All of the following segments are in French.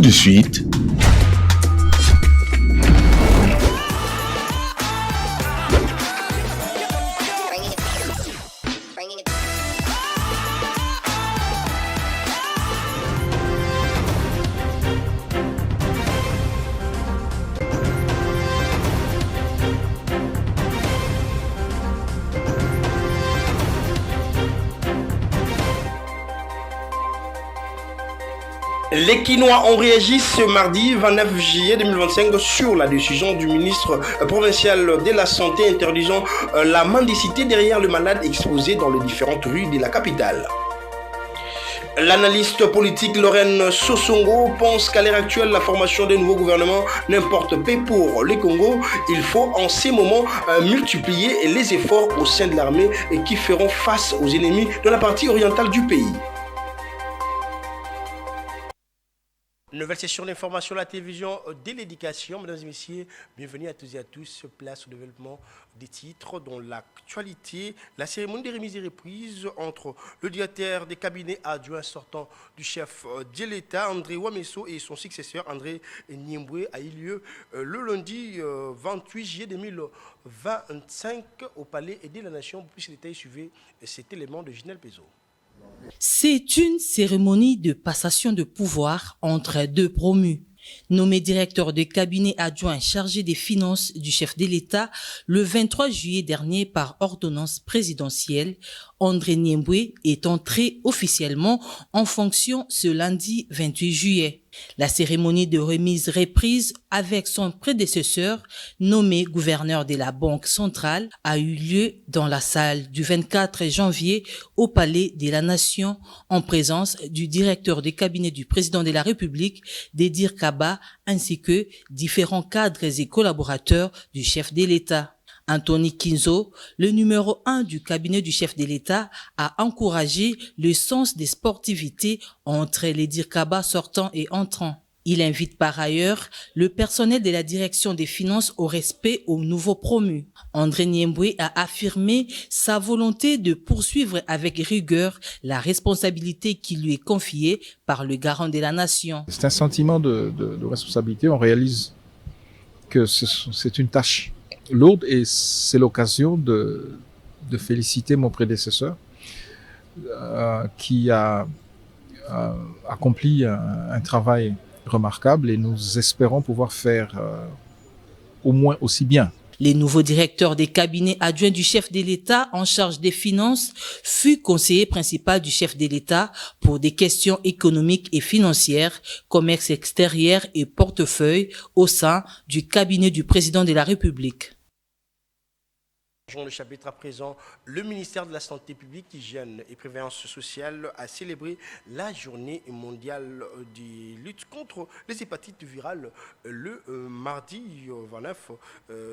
tout de suite. Les Quinois ont réagi ce mardi 29 juillet 2025 sur la décision du ministre provincial de la Santé interdisant la mendicité derrière le malade exposé dans les différentes rues de la capitale. L'analyste politique Lorraine Sossongo pense qu'à l'heure actuelle, la formation des nouveaux gouvernements n'importe pas pour le Congo. Il faut en ces moments multiplier les efforts au sein de l'armée et qui feront face aux ennemis de la partie orientale du pays. Nouvelle session d'information à la télévision de l'éducation. Mesdames et messieurs, bienvenue à tous et à tous. Place au développement des titres dans l'actualité. La cérémonie des remises et reprises entre le directeur des cabinets adjoints sortant du chef de l'État, André Wamesso, et son successeur, André Niemboué, a eu lieu le lundi 28 juillet 2025 au Palais de la Nation. Pour plus de détails, suivez cet élément de Ginelle Pézo. C'est une cérémonie de passation de pouvoir entre deux promus. Nommé directeur de cabinet adjoint chargé des finances du chef de l'État le 23 juillet dernier par ordonnance présidentielle, André Niemboué est entré officiellement en fonction ce lundi 28 juillet. La cérémonie de remise reprise avec son prédécesseur, nommé gouverneur de la Banque centrale, a eu lieu dans la salle du 24 janvier au Palais de la Nation en présence du directeur de cabinet du président de la République, Dédir Kaba, ainsi que différents cadres et collaborateurs du chef de l'État. Anthony Kinzo, le numéro 1 du cabinet du chef de l'État, a encouragé le sens des sportivités entre les Dirkaba sortants et entrants. Il invite par ailleurs le personnel de la direction des finances au respect aux nouveaux promus. André Niemboué a affirmé sa volonté de poursuivre avec rigueur la responsabilité qui lui est confiée par le garant de la nation. C'est un sentiment de responsabilité. On réalise que c'est une tâche lourde et c'est l'occasion de féliciter mon prédécesseur qui a accompli un travail remarquable et nous espérons pouvoir faire au moins aussi bien. Les nouveaux directeurs des cabinets adjoints du chef de l'État en charge des finances fut conseiller principal du chef de l'État pour des questions économiques et financières, commerce extérieur et portefeuille au sein du cabinet du président de la République. Dans le chapitre à présent, le ministère de la Santé publique, Hygiène et Prévoyance sociale a célébré la journée mondiale de lutte contre les hépatites virales le mardi 29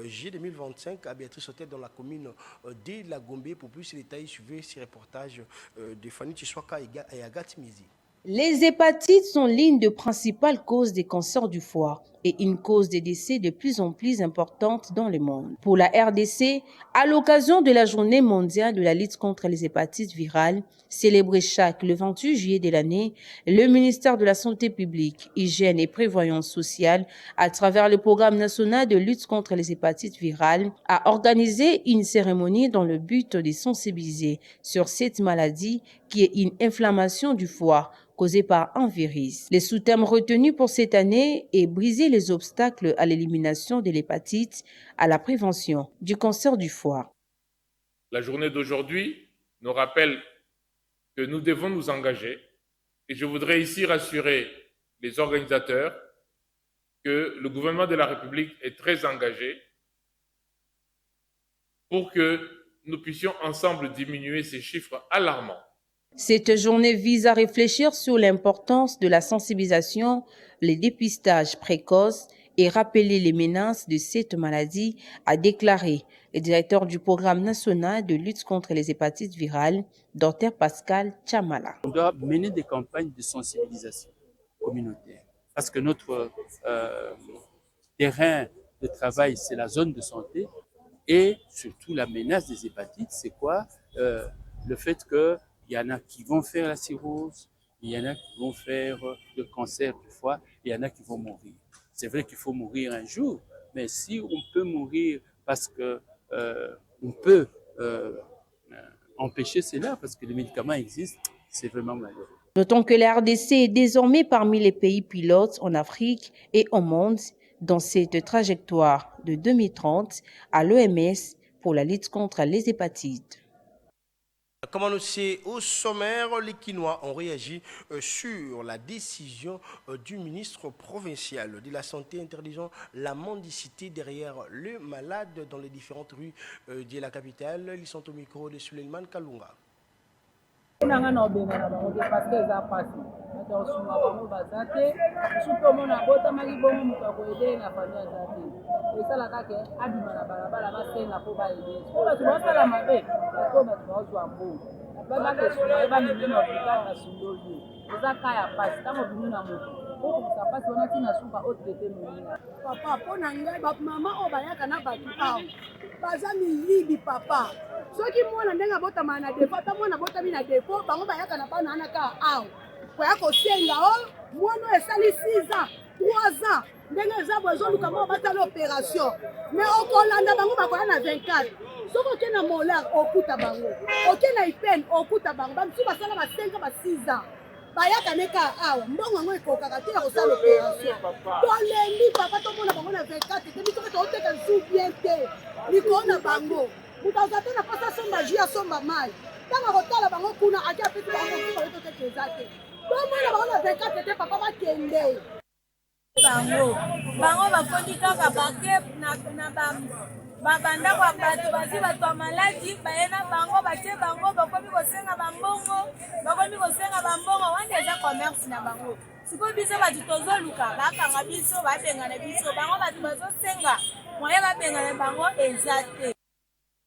juillet 2025 à Béatrice-Hôtel dans la commune de La Gombe. Pour plus de détails, suivez ces reportages de Fanny Chiswaka et Agathe Mizi. Les hépatites sont l'une des principales causes des cancers du foie et une cause de décès de plus en plus importante dans le monde. Pour la RDC, à l'occasion de la journée mondiale de la lutte contre les hépatites virales, célébrée le 28 juillet de l'année, le ministère de la Santé publique, Hygiène et Prévoyance sociale, à travers le programme national de lutte contre les hépatites virales, a organisé une cérémonie dans le but de sensibiliser sur cette maladie qui est une inflammation du foie causée par un virus. Les sous-thèmes retenus pour cette année est briser les obstacles à l'élimination de l'hépatite, à la prévention du cancer du foie. La journée d'aujourd'hui nous rappelle que nous devons nous engager et je voudrais ici rassurer les organisateurs que le gouvernement de la République est très engagé pour que nous puissions ensemble diminuer ces chiffres alarmants. Cette journée vise à réfléchir sur l'importance de la sensibilisation, le dépistage précoce et rappeler les menaces de cette maladie, a déclaré le directeur du programme national de lutte contre les hépatites virales, Dr Pascal Chamala. On doit mener des campagnes de sensibilisation communautaire parce que notre terrain de travail, c'est la zone de santé et surtout la menace des hépatites, c'est quoi? Le fait que il y en a qui vont faire la cirrhose, Il y en a qui vont faire le cancer du foie, il y en a qui vont mourir. C'est vrai qu'il faut mourir un jour, mais si on peut mourir parce que on peut empêcher cela, parce que les médicaments existent, c'est vraiment malheureux. Notons que la RDC est désormais parmi les pays pilotes en Afrique et au monde dans cette trajectoire de 2030 à l'OMS pour la lutte contre les hépatites. Comme annoncé au sommaire, les Quinois ont réagi sur la décision du ministre provincial de la Santé interdisant la mendicité derrière le malade dans les différentes rues de la capitale. Ils sont au micro de Suleiman Kalunga. Papa, pour ngai maman obayaka na batu awa baza milibi papa soki mwana ndenga bota mana defo ta mwana bota mina defo bango bayaka na bana anaka awa koya kosenga o mwana esali 6 ans 3 ans ndenga eza bozoluka mo batala opération mais okolanda bango bakoya na 24 soki oke na molar okuta bango oke na ipen okuta bango bamisu basala ba 5 ba 6 ans bayaka neka awa mbongo yango ekokaka te ya kosala opération tolembi papa tomona bango na 24 te biso mpe tooteka lisusu bien te likolo na bango moto aza te na mpasi asomba jus asomba mai ntango akotala bango kuna ake apesi bango mosusu oyo toteka eza te tomona bango na 24 te papa bakende bango bakondi kaka bake na babandako ya bato bazwi bato ya maladi baye na bango batie bango bakomi kosenga bambongo wana eza commerce na bango sikoyo biso bato tozoluka bakanga biso babengana biso bango bato bazosenga moye babengana bango eza te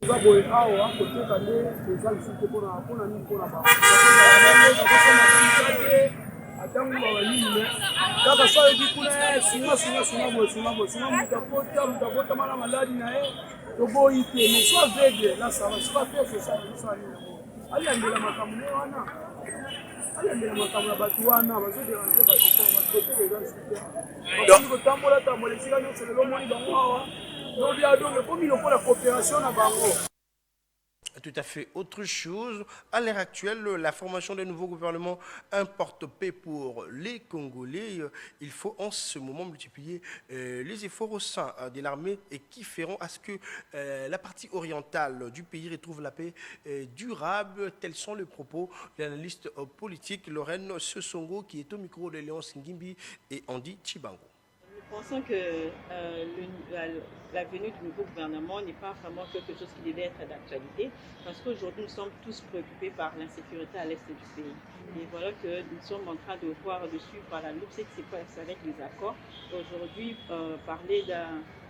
eza boye awa koteka nde eza lisusu te mpona nini mpona bango atango babanini kaka so ayebi kuna sunga moto akotama na maladi na ye toboyi te mais so aveugle na sava soka te sosasalini yango aliambela makambo ne wana aliambela makambo na bato wana bazoderange batoteka eza lisusu te bakomi kotambola esika nyonso lelo omoni bango awa nobi adonge komi lokola coopération na bango. Tout à fait autre chose. À l'heure actuelle, la formation d'un nouveau gouvernement importe paix pour les Congolais. Il faut en ce moment multiplier les efforts au sein de l'armée et qui feront à ce que la partie orientale du pays retrouve la paix durable. Tels sont les propos de l'analyste politique Lorraine Sessongo qui est au micro de Léon Singimbi et Andy Chibango. Nous pensons que la venue du nouveau gouvernement n'est pas vraiment quelque chose qui devait être d'actualité parce qu'aujourd'hui nous sommes tous préoccupés par l'insécurité à l'est du pays. Et voilà que nous sommes en train de voir, de suivre à la loupe ce qui s'est passé avec les accords. Aujourd'hui, parler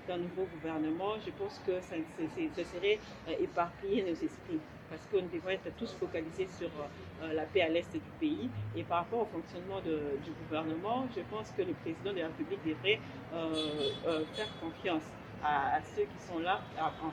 d'un nouveau gouvernement, je pense que ça serait éparpiller nos esprits. Parce que nous devons être tous focalisés sur la paix à l'est du pays. Et par rapport au fonctionnement du gouvernement, je pense que le président de la République devrait faire confiance à ceux qui sont là afin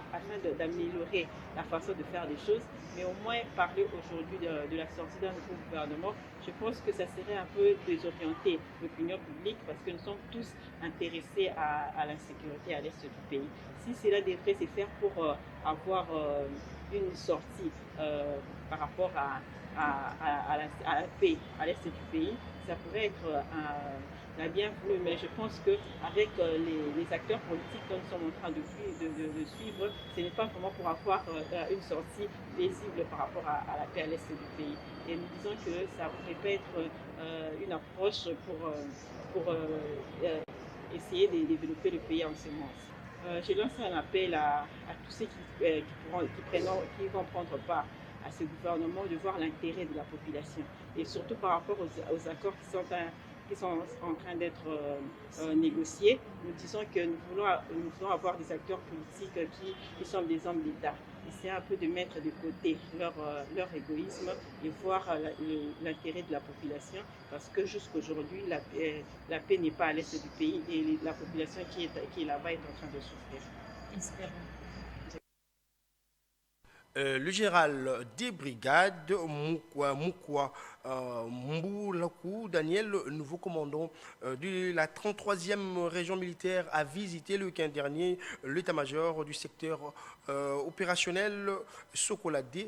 d'améliorer la façon de faire les choses. Mais au moins parler aujourd'hui de la sortie d'un nouveau gouvernement, je pense que ça serait un peu désorienter l'opinion publique parce que nous sommes tous intéressés à l'insécurité à l'est du pays. Si cela devrait se faire pour avoir une sortie par rapport à la paix à l'est du pays, ça pourrait être la bienvenue, mais je pense qu'avec les acteurs politiques que nous sommes en train de suivre, ce n'est pas vraiment pour avoir une sortie paisible par rapport à la paix à l'est du pays. Et nous disons que ça ne pourrait pas être une approche pour essayer de développer le pays en ce moment. Je lance un appel à tous ceux qui vont prendre part à ce gouvernement de voir l'intérêt de la population et surtout par rapport aux accords qui sont en train d'être négociés. Nous disons que nous voulons avoir des acteurs politiques qui sont des hommes d'État. C'est un peu de mettre de côté leur égoïsme et voir l'intérêt de la population parce que jusqu'aujourd'hui, la paix n'est pas à l'est du pays et la population qui est là-bas est en train de souffrir. Espérons. Le général des brigades, Moukwa Mboulakou Daniel, nouveau commandant de la 33e région militaire, a visité le week-end dernier l'état-major du secteur opérationnel Sokolade,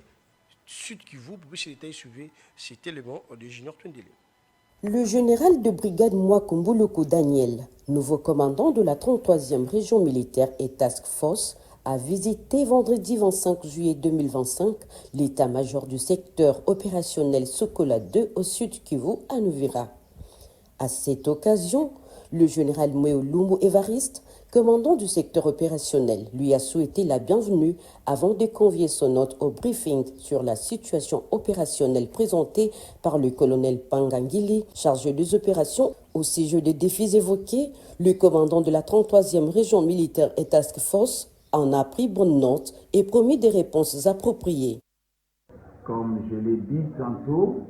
Sud Kivu, pour que l'État suivi cet élément de Junior Twendele. Le général de brigade Mwakumbouloko Daniel, nouveau commandant de la 33e région militaire et task force, a visité vendredi 25 juillet 2025 l'état-major du secteur opérationnel Sokola 2 au sud Kivu à Nouvira. À cette occasion, le général Mweolumbu Evariste, commandant du secteur opérationnel, lui a souhaité la bienvenue avant de convier son hôte au briefing sur la situation opérationnelle présentée par le colonel Pangangili, chargé des opérations. Au sujet des défis évoqués, le commandant de la 33e région militaire et task force en a pris bonne note et promis des réponses appropriées. Comme je l'ai dit tantôt,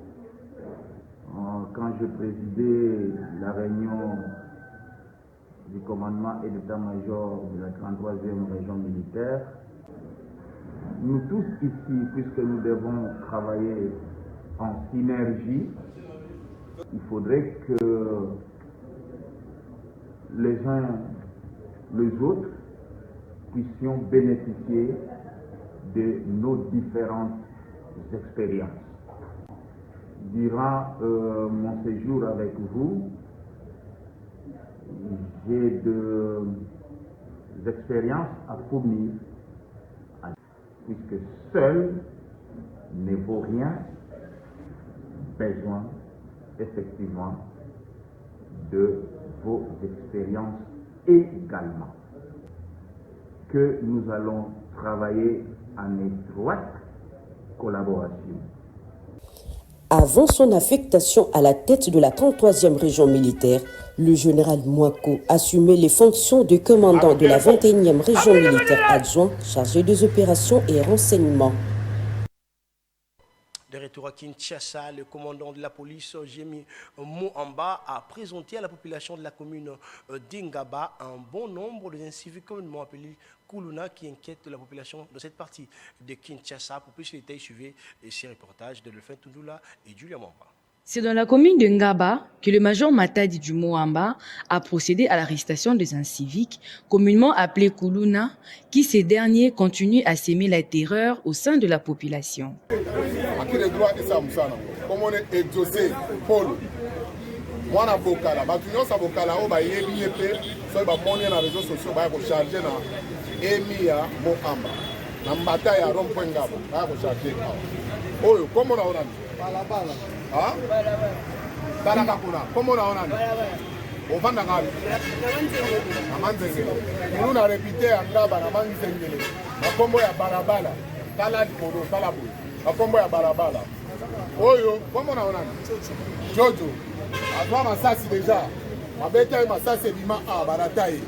quand je présidais la réunion du commandement et d'état-major de la 33e région militaire, nous tous ici, puisque nous devons travailler en synergie, il faudrait que les uns les autres puissions bénéficier de nos différentes expériences. Durant mon séjour avec vous, j'ai des expériences à fournir, puisque seul ne vaut rien, besoin effectivement de vos expériences également, que nous allons travailler en étroite collaboration. Avant son affectation à la tête de la 33e région militaire, le général Mwako assumait les fonctions de commandant de la 21e région militaire adjoint chargé des opérations et renseignements. De retour à Kinshasa, le commandant de la police, Jémi Mohamba, a présenté à la population de la commune d'Ingaba un bon nombre d'inciviques communément appelés Kuluna qui inquiètent la population de cette partie de Kinshasa. Pour plus de détails, suivez ces reportages de Delphin Tundula et Julia Mamba. C'est dans la commune de Ngaba que le major Matadi du Mohamba a procédé à l'arrestation des inciviques, communément appelés Kuluna, qui ces derniers continuent à s'aimer la terreur au sein de la population. Ah? Tarakakuna, comment on a on va n'aller. Nous n'a répété à Ngaba, na manzengele. Na kombo ya barabara, tala dikodo, tala boy. Na kombo ya barabara. Oyo, comment on a? Jojo, à toi masasi déjà. Ma bête est masasi bima a baratai.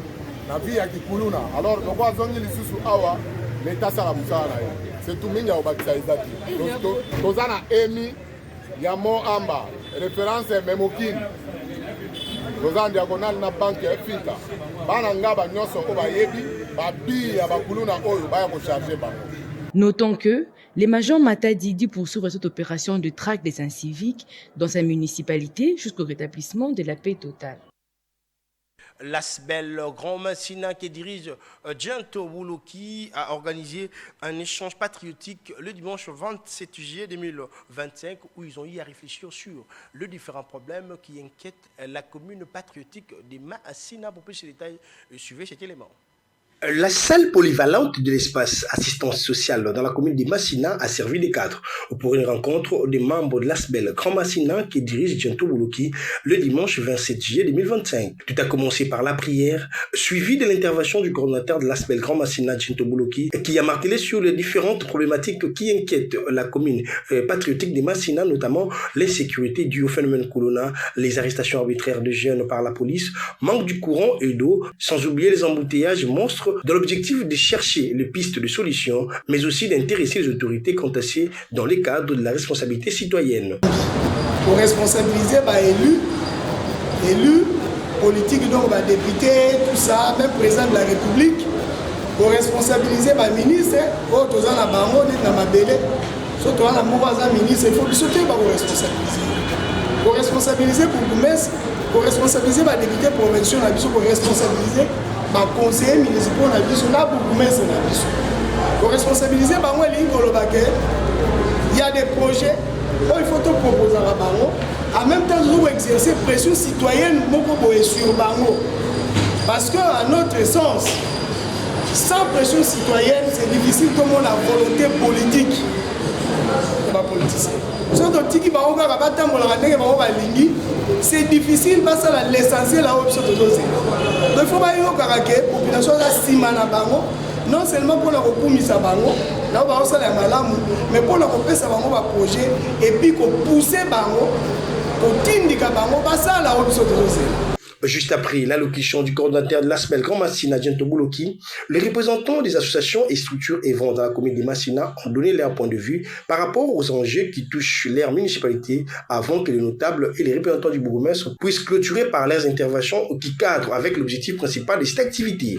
Na vie ya Kikuluna. Alors, donc on zongi lisusu awa, l'état sala musala. C'est tout minga au bakisa izaki. Donc, tozana emi ya Mohamba, référence Memokine. Rosan diagonal na banque Afrika. Bana ngaba nyonso ko bayebi, babi ya bakuluna oyo baya ko charger bango. Notons que les majors Matadi dit poursuivre cette opération de traque des inciviques dans sa municipalité jusqu'au rétablissement de la paix totale. L'ASBEL Grand Massina qui dirige Djento Woloki a organisé un échange patriotique le dimanche 27 juillet 2025 où ils ont eu à réfléchir sur les différents problèmes qui inquiètent la commune patriotique de Massina. Pour plus de détails, suivez cet élément. La salle polyvalente de l'espace assistance sociale dans la commune de Massina a servi de cadre pour une rencontre des membres de l'ASBEL Grand Massina qui dirige Djento Woloki le dimanche 27 juillet 2025. Tout a commencé par la prière, suivie de l'intervention du coordinateur de l'ASBEL Grand Massina, Djento Woloki, qui a martelé sur les différentes problématiques qui inquiètent la commune patriotique de Massina, notamment l'insécurité due au phénomène Kuluna, les arrestations arbitraires de jeunes par la police, manque du courant et d'eau, sans oublier les embouteillages monstres dans l'objectif de chercher les pistes de solutions, mais aussi d'intéresser les autorités contestées dans les cadres de la responsabilité citoyenne. Pour responsabiliser élus politiques, donc députés, tout ça, même président de la République, koresponsabiliser baministre oyo toza na bango neti na mabele so toza na moko aza ministre il faut biso te koresponsabiliser bourgmestre koresponsabiliser badepute provinciaux na biso koresponsabiliser baconseiller municipaux na biso na bourgmestre na biso koresponsabiliser bango elingi koloba ke y a des projets oyo il faut toproposaka bango en même temps tozo koexercer pression citoyenne moko boye sur bango parce que à notre sens sans pression citoyenne c'est difficile comme la volonté politique de la politicien soki totiki bango kaka batambolaka ndenge bango balingi c'est difficile basala l'essentiel aoyo biso tozozela donc il faut bayokaka ke population aza nsima na bango non seulement mpona kokumisa bango nao baosala ya malamu mais mpona kopesa bango baprojet epuis kopousse bango kotindika bango basala oyo biso tozozela. Juste après l'allocution du coordinateur de l'ASMEL Grand Massina, Gento Bouloki, les représentants des associations et structures œuvrant dans la commune de Massina ont donné leur point de vue par rapport aux enjeux qui touchent leur municipalité avant que les notables et les représentants du bourgmestre puissent clôturer par leurs interventions qui cadrent avec l'objectif principal de cette activité.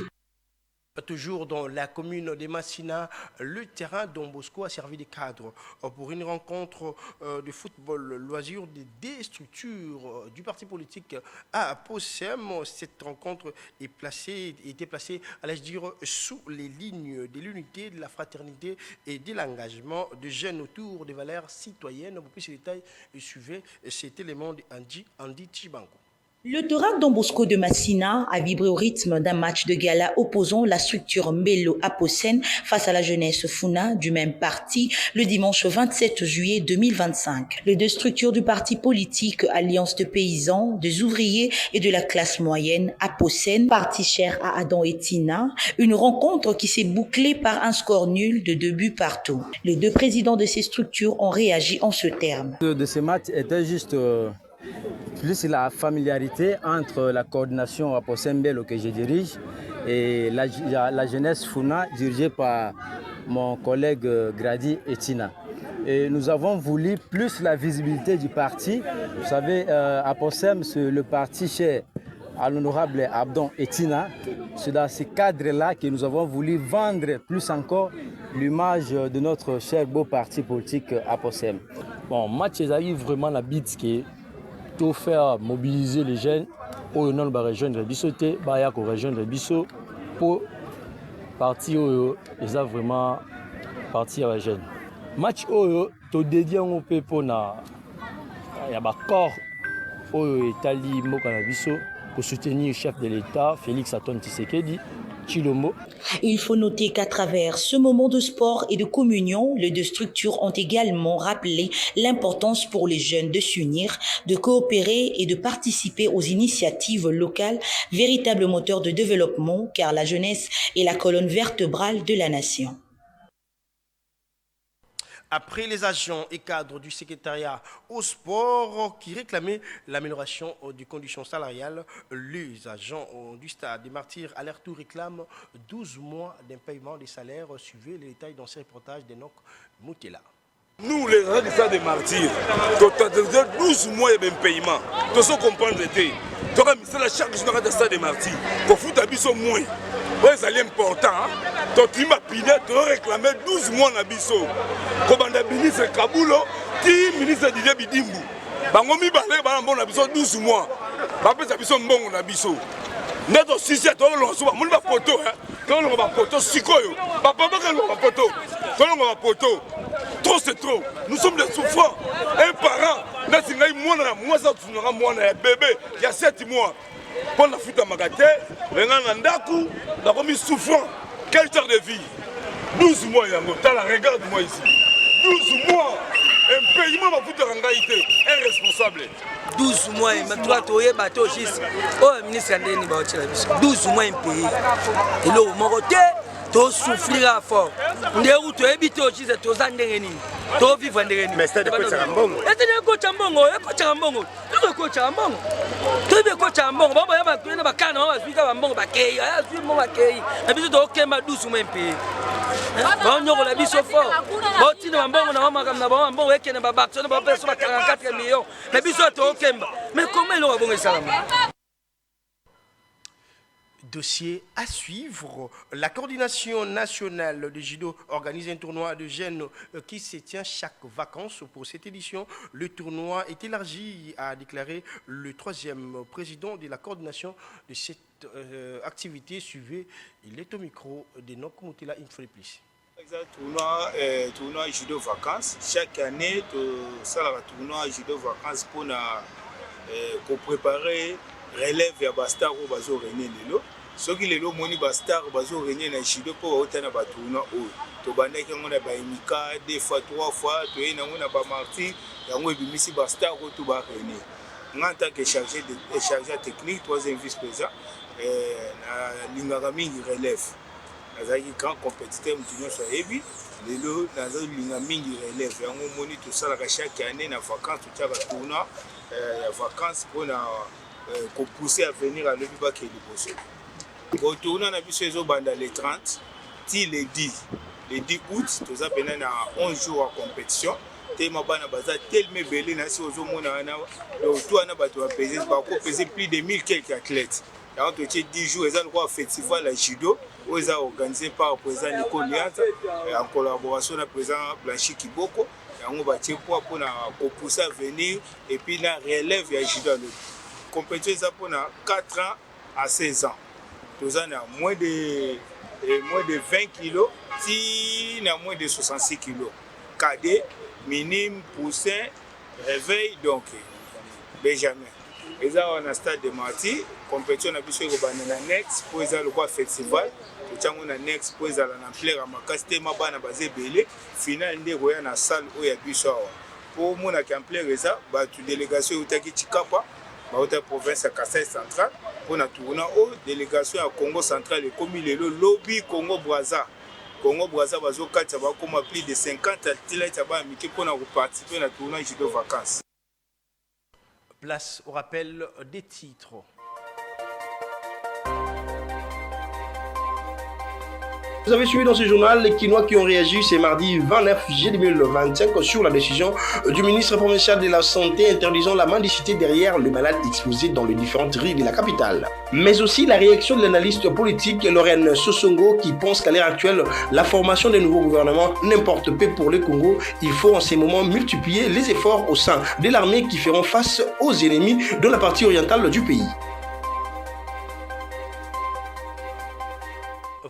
Toujours dans la commune de Massina, le terrain Don Bosco a servi de cadre pour une rencontre de football loisir des deux structures du parti politique à Possem. Cette rencontre était placée, allais-je dire, sous les lignes de l'unité, de la fraternité et de l'engagement de jeunes autour des valeurs citoyennes. Pour plus de détails, suivez cet élément d'Andy Chibanko. Le terrain Don Bosco de Massina a vibré au rythme d'un match de gala opposant la structure Mbelo Aposen face à la jeunesse Funa du même parti le dimanche 27 juillet 2025. Les deux structures du parti politique Alliance de paysans, des ouvriers et de la classe moyenne Aposen, parti cher à Adam et Tina, une rencontre qui s'est bouclée par un score nul de 2 buts partout. Les deux présidents de ces structures ont réagi en ce terme. De ces matchs était juste plus la familiarité entre la coordination Aposembelo que je dirige et la jeunesse Funa dirigée par mon collègue Grady Etina. Et nous avons voulu plus la visibilité du parti. Vous savez, Aposem, c'est le parti chez à l'honorable Abdon Etina. C'est dans ce cadre-là que nous avons voulu vendre plus encore l'image de notre cher beau parti politique Aposem. Bon, match est vraiment la bite qui est tout faire mobiliser les jeunes au nom de la région de Bissoté, la région de Bissot, pour partir où ils ont vraiment parti à la jeune. Match où tu dédié au peu pour na il y a un corps où Italie Mokana Bissot pour soutenir le chef de l'État Félix Antoine Tshisekedi. Il faut noter qu'à travers ce moment de sport et de communion, les deux structures ont également rappelé l'importance pour les jeunes de s'unir, de coopérer et de participer aux initiatives locales, véritable moteur de développement, car la jeunesse est la colonne vertébrale de la nation. Après les agents et cadres du secrétariat au sport qui réclamaient l'amélioration des conditions salariales, les agents du stade des Martyrs à leur tour réclament 12 mois d'impaiement des salaires. Suivez les détails dans ce reportage d'Enoch Moutela. Nous, les agents du stade des Martyrs, 12 mois d'impaiement. Nous sommes comprendre l'été. Nous avons chaque jour dans le stade des Martyrs. Pour foutre à biso moins. C'est important. Tu m'as piné, tu as réclamé 12 mois na biso. Commandant ministre Kabulo, qui ministre Didier Bidimbu. Bango mi balé bango na biso 12 mois. Ba pesa biso mbongo na biso. Neto sisi to lonso ba munda poto hein. To longo ba poto sikoyo. Ba papa ka longo ba poto. To longo ba poto. Trop c'est trop. Nous sommes des souffrants. Un parent, na singai mwana moi ça tunanga mwana bébé, il y a 7 mois. Pour la fuite à Magaté, Renandaku, la remise souffrant. Quel genre de vie? 12 mois, regarde-moi ici. 12 mois, un paiement va foutre en réalité. Irresponsable. 12 mois, mais toi, tu es bateau juste. Oh, ministre Andeni Baochela, 12 mois impayé. Et là, mon côté, tu souffriras fort. On est où tu habites aussi, tu es en Ndengeni. Tu vivre en Ndengeni. Mais c'est de quoi tu as un bon. Et tu es un coach en bon, tu es un bon. Tu es un coach en bon. Tu es un coach en bon. Tu es un coach en bon. Tu es un bon. Tu es un bon. Tu es un bon. Tu es un bon. Tu es un bon. Tu es un bon. Tu es un bon. Tu es un bon. Mais comment il aura bon ça? Dossier à suivre. La coordination nationale de judo organise un tournoi de jeunes qui se tient chaque vacances. Pour cette édition, le tournoi est élargi, a déclaré le troisième président de la coordination de cette activité. Suivez, il est au micro de Nokumutila Info Plus. Tournoi judo vacances. Chaque année, ça tournoi judo vacances pour préparer relève ya bastar au bazo rené lelo. Soki lelo moni bastar bazo rené na judo pour otana ba tournoi o. To bandaki ngona ba imika 2 fois 3 fois to ina ngona ba marti yango ebimisi bastar ko to ba rené. Nganta ke chargé technique troisième vice-président na lingaka mingi relève. Azaki grand compétiteur mutinyo so ebi lelo nazo linga mingi relève yango moni to sala ka chaque année na vacances to tshaka tournoi ya vacances pour na qu'on poussait à venir à l'Obiba qui est libre. Quand on a vu ces banda les 30, les 10 août, tout ça pendant 11 jours en compétition. Tellement bana baza tellement belé na si ozo mona na tout ana bato ba peser plus de 1000 quelques athlètes. Dans tout 10 jours, ils ont le festival à judo, où ils ont organisé par le président Nico Lianta en collaboration avec le président Blanchi Kiboko. On va pour pousser à venir et puis la relève à judo. Compétition pour 4 ans à 16 ans. Nous avons moins de 20 kilos, si nous moins de 66 kilos. Cadet, minime, poussin, réveil, donc Benjamin. Ils ont un stade de Marty, compétition à Next, pour le festival. Nous avons un Next pour la plaire à Makasté, Mabana basé Belé, final de Roya na salle où il y a du soir. Pour mon accomplir ça, la délégation Utaki Chikapa. La province à Kassai central pour la tournée au délégation à Congo central et comme il est le lobby Congo Brazza bazo kati ba comme plus de 50 athlètes ba miki pour participer à la tournée judo vacances. Place au rappel des titres. Vous avez suivi dans ce journal les Quinois qui ont réagi ce mardi 29 juillet 2025 sur la décision du ministre provincial de la Santé interdisant la mendicité derrière le malade exposé dans les différentes rues de la capitale. Mais aussi la réaction de l'analyste politique Lorraine Sosongo qui pense qu'à l'heure actuelle, la formation des nouveaux gouvernements n'importe peu pour le Congo. Il faut en ces moments multiplier les efforts au sein de l'armée qui feront face aux ennemis de la partie orientale du pays.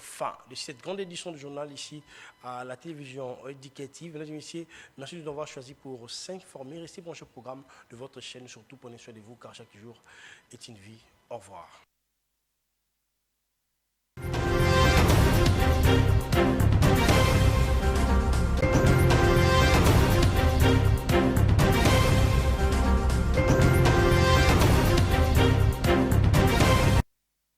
Fin de cette grande édition du journal ici à la télévision éducative. Mesdames et messieurs, merci de nous avoir choisi pour s'informer. Restez branchés au programme de votre chaîne. Surtout prenez soin de vous car chaque jour est une vie. Au revoir.